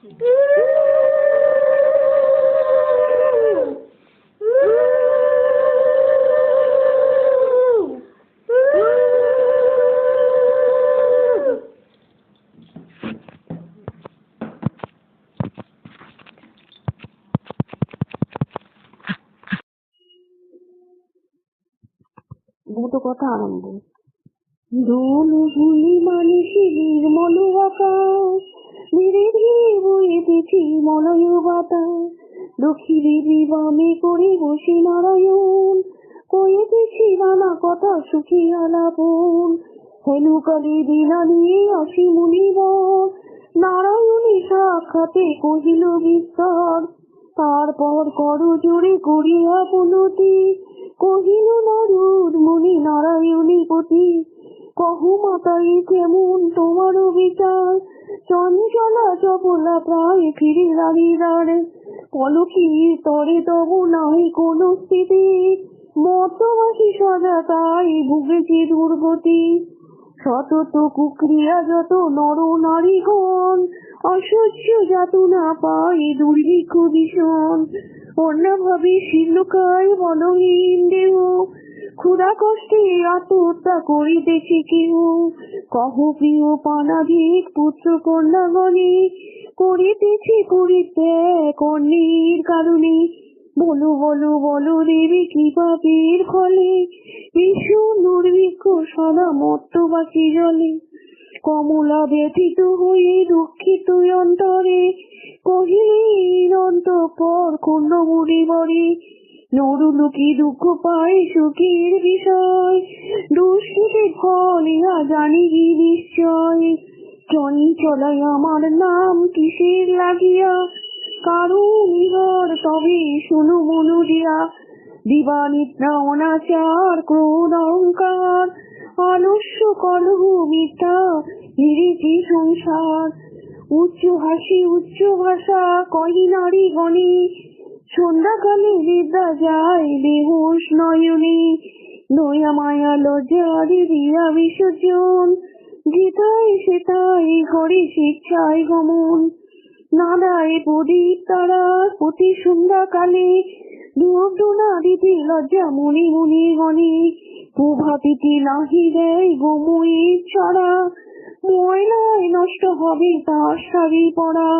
দুটো কথা আরম্ভ। দোলগুলি মানুষের নির্মল আকাশ, ধীরে ধীরে বইতেছি মলয় বাতাস, দক্ষিণে বামে করে বসে নারায়ণ, কয়েতেছি নানা কথা সুখী আলাপন। হেলুকালে দিনা নিয়ে আসি মুনিবর, নারায়ণী সাক্ষাতে কহিল বিস্তার। তারপর করো জোরে করিয়া পুনতি, কহিল নারদ মুনি নারায়ণী পতি। কহ মাতাই কেমন তোমার বিচার, চঞ্চলা চপলা প্রায় ফিরে দাঁড়িদার, পলকির তরে তব নাই কোন স্থিতি, মর্তবাসী সদা তাই ভুগেছে দুর্গতি। সতত কুক্রিয়া যত নর নারীগণ, অসহ্য যাতনা পায় দুর্ভিক্ষ ভীষণ। অন্যভাবে শীর্ণকায় বলহীন দেহ, ক্ষুধা কষ্টে আত্মহত্যা করিতেছে কেহ। কহ প্রিয় পানাধিক পুত্র কন্যাগণে, করিতেছে পরিত্যাগ কর্ণের কারণে। বলো বলো বলো দেবী কি পাপের ফলে, ভীষণ দুর্ভিক্ষ সদা মর্তবাসী জলে। কমলা ব্যথিত হয়ে দুঃখিত অন্তরে, কহিলেন অন্তঃপর ক্ষুণ্ণ মুনিবরে। নরলোকে দুঃখ পায় সুখের বিষয়, দুষ্কৃতের ফল ইহা জানি নিশ্চয়। চঞ্চলায় আমার নাম কিসের লাগিয়া, কারণ ইহার তবে শুনো মনু দিয়া। দিবানিদ্রা অনাচার ক্রোধ অহংকার, আলস্য কলহ মিথ্যা হেরেছে সংসার। উচ্চ হাসি উচ্চ ভাষা কহি নারী গণে, সন্ধ্যাকালে নিদ্রা যায় বেহুশ নয়নে। দয়া মায়া লজ্জা দিয়া বিসর্জন, যেথায় সেথায় করে স্বেচ্ছায় গমন। নাদায় প্রদীপ তারা প্রতি সন্ধ্যাকালে, ধূপধুনা দিতে লজ্জা মনে মনে গণে। প্রভাতিতে নাহি দেয় গোময়ের ছড়া, ময়লায় নষ্ট হবে তার শাড়ি পরা।